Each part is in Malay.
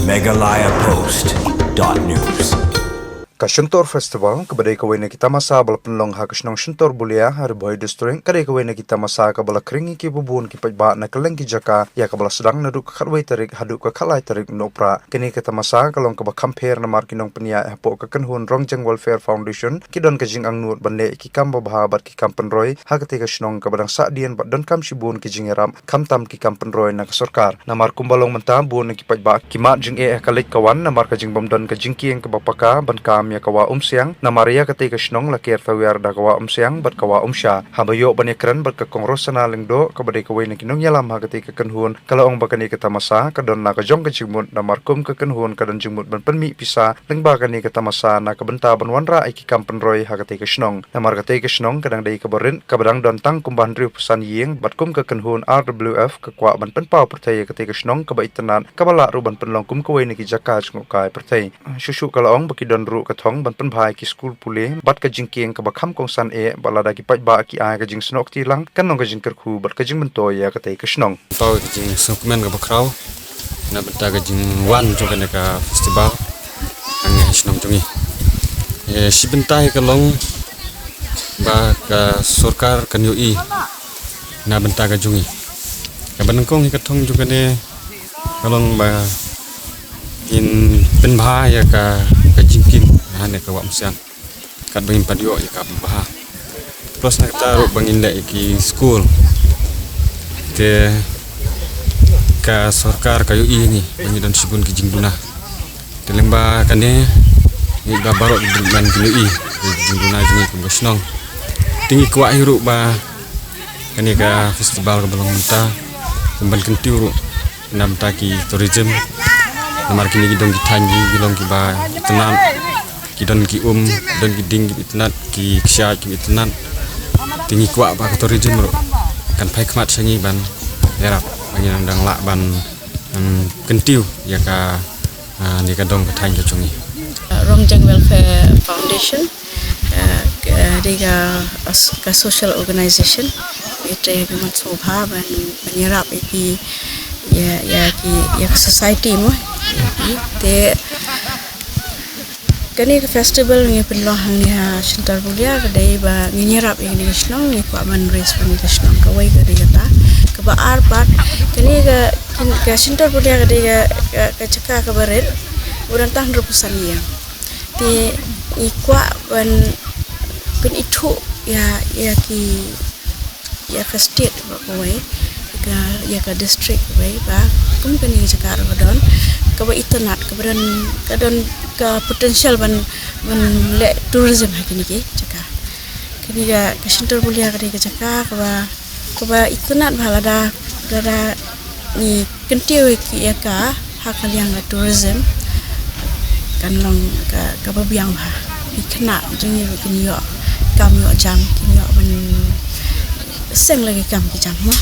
megalayapost.news. Ka-Shuntor Festival, kabadai kawai na kita masa bala penlong ha kasnong Shuntor Bulia, Harboy District, kadai kawai na kita masa kabala keringi ki bubun ki pajba na kaleng ki jaka, ya kabala sedang na duk katway tarik, haduk ka kalay tarik nopra. Kini kita masa kalong kaba compare na markinong penya hapo ka kanhun Rongjeng Welfare Foundation, kidon ka jing ang nuot banle ki kamba bahabat ki kampenroy, hagati kasnong kabadang saadian bat don kam shibun ki jingeram, kamtam ki kampenroy na kasorkar. Na markumbalong manta buon na ki pajba, ki mat jing kalik kawan, na marka jing bomdon ka jingkieng kabapaka, ban kam ya kawa umsiang na Maria ketika snong lakir tawar da kawa umsiang bat kawa umsya habayo banekran bat ka kongrosana lengdo kabade kawai na kinong yalam ha ketika kenhun kalau ong bakani ketamasa kadon na kajong kajimut na markum ke kenhun kadon jimut ban penmi pisa leng bakani ketamasa na kabenta ban wanra iki kampenroy ha ketika snong na mar ketika snong kadang dai kabarin kabadang don tang kumban riu pesan yeng bat kum ke kenhun RWF ke kwa ban penpau pertaya ketika snong kaba itenan kabala ru ban penlong kum kawai na ki jaka ngokai pertai susu kalau ong baki don ru thong ban pen bhai ki school pule bat ka jingkieng ka bakham kong san balada ki paj ba ki a ka jing snok ti lang kan nong ka jing kerku bat ka jing bento ya ka tai ka snong tau ka jing sukmen ka bakraw na benta ka jing wan jo ka festival ang snong jungi si benta ka long ba ka sarkar kan yui na benta ka jungi ka banangkong ka thong jo ka ne kalong ba in pen bhai ya ka jingking hane ka wamsian kat bangin padio ya ka baha plus nak taruh bangin le ki school te ka sarkar kayu ini bangin dan sibun ki jingduna te lemba kane ni ba barok man ki jingduna jingi ku gasnong tingi kwa hiru ba kane ka festival ka balong menta kumbal kentiu nam ta ki tourism namar kini gidong ki tanji gilong ki ba tenan kidon ki don ki ding ki tenat ki ksya ki tenat tingi kwa ba tourism ro kan pai khmat sangi ban erap bangin dang la ban kentiu ya ka ni ka dong ka tang ka chungi Rongjeng Welfare Foundation dia ka social organization itu yang mencoba menyerap iki ya society mo te kani ka festival ni penloh hang ni ha Shuntor Bulia kadai ba nyerap yang ni snong ni kwa man race pan ka snong ka wai ka ta ka ba ar bat kani ka Shuntor Bulia kadai ka caka ka baret uran tang repusan ya te ikwa ban pen itu ya ka state ba wai ya ka district wai ba kum kani caka rodon ka ba itanat ka kadon ka potential ban le tourism hakini ki caka kini ga Shuntor Bulia ka caka ka ba itanat bhalada ni kentiu ki ya ka hakaliang ga tourism kan long ka ba biang ba ikna jingi kini yo kam yo jam kini yo ban seng lagi kam ki jam mo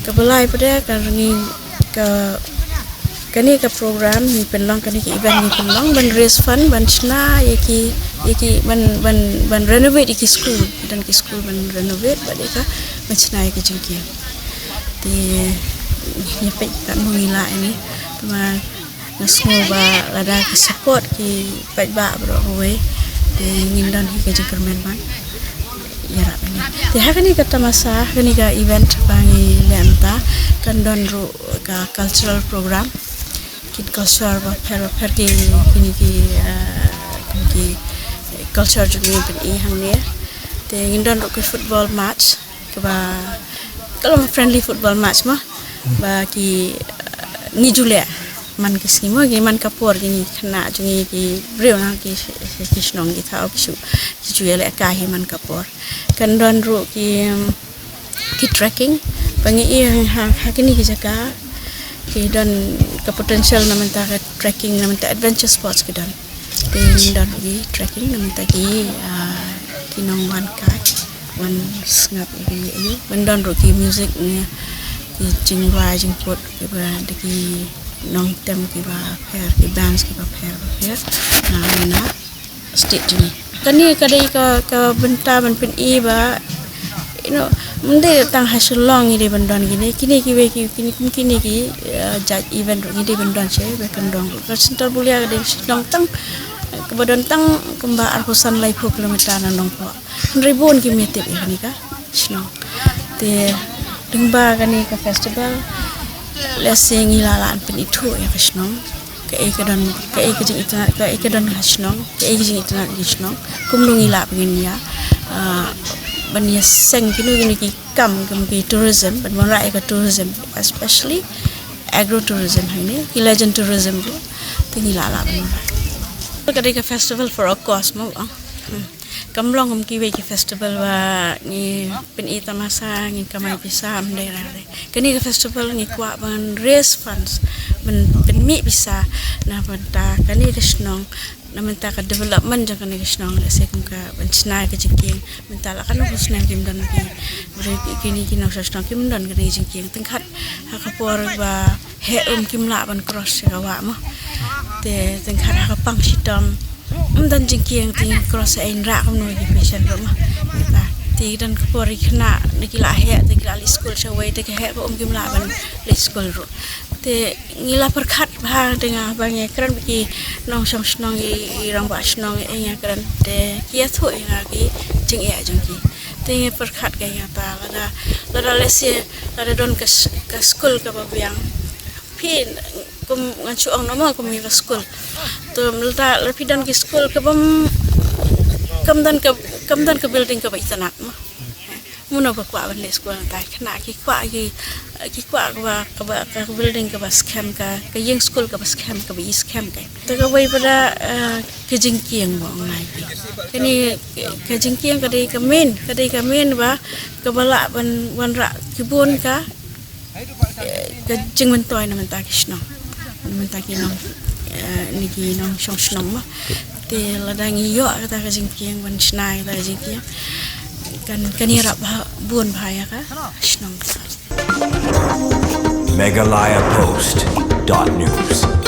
ka belai pada kan ni kani ka program ni penlong kani ki event ni penlong ban raise fund ban chna yaki ban renovate ki school dan ki school ban renovate ba deka ban chna yaki jingki ti ni pe kan mula ini ma nasmo ba lada ki support ki paj ba bro we ti ngindon ki jingkermen ban yara ini ti hakani kata masa kani ka event bangi lenta kan don ru ka cultural program culture ba per ki culture juga ni hang ni te ngindon ke football match ke ba kalau friendly football match mah ba ki ni jule man ki skimo gi man kapor gi khna jungi ki breu na ki snong gi thau ki jule ka hi man kapor kan don ru ki trekking bangi hakini ki jaka ki don ke potential namanta ke trekking namanta adventure sports ke don gi trekking namanta ki kinong wan kai wan ngap gi don ru ki music ni ki jingwa jingpot ke ba ki nong tem ki ba per ki dance ki ba per ya na state ni kani kadai ka benta ban pen ba Mende tang hasil long ini bandon gini kini judge event ini bandon saya bekendong Center Bulia di Sinong tang kebadan tang kemba arhusan lai 4 kilometer nanong po ribon ki metip ini ka Sinong te dengba kani ka festival lesing ilalaan pen itu ya ka Sinong ke jing internet ke dan Sinong ke jing internet di Sinong kumlung ila pengin ya bania seng kini ki kam ki tourism ban mara ka tourism especially agro-tourism ini ki legend tourism tu tingi lala ban kadai ka festival for a cause mo kamlong ki we ki festival wa ni pen ita masa ni kamai pisam daerah kini ka festival ni kwa ban raise funds ben mi bisa na banta kani Sinong na minta ka development jangan ni Sinong la se kum ka benchna ka jingking minta la kan husna kim dan ki kini sa Sinong kim dan ka jingking tengkat ha ka por ba he kim la ban cross ka wa ma te tengkat ha ka pang sitam dan jingking ti cross ein ra kam no ki patient ro ma ta ti dan ka por ikna ni la he te ki ali school sa wai te ka he ba kim la ban le school ro te ngila perkat bah dengan banyak keran bagi nong Sinong irang ba Sinong enya keran te kia thu nga ki jing ya jong ki te perkat ka ya ta lada lesi lada don ke school ka ba biang pin kum ngacu ong nama kum mi school to melta lepidan ki school ka bam kamdan ke building ka ba itanat ma muna ba kwa ban le school ta khna ki kwa ka building ka bas camp ka yeng school ka bas camp ka bi camp ka ta ka wai pada ke jingkiang mo ngai kani ke jingkiang ka dei ka main ba ka bala ban ra kibun ka jing mentoy na menta ki Sinong menta ki nong ni ki nong Sinong ma te ladangi yo ka ta ka jingkiang ban snai ta jingkiang kan irap buon bahaya ka Sinong Meghalaya Post.news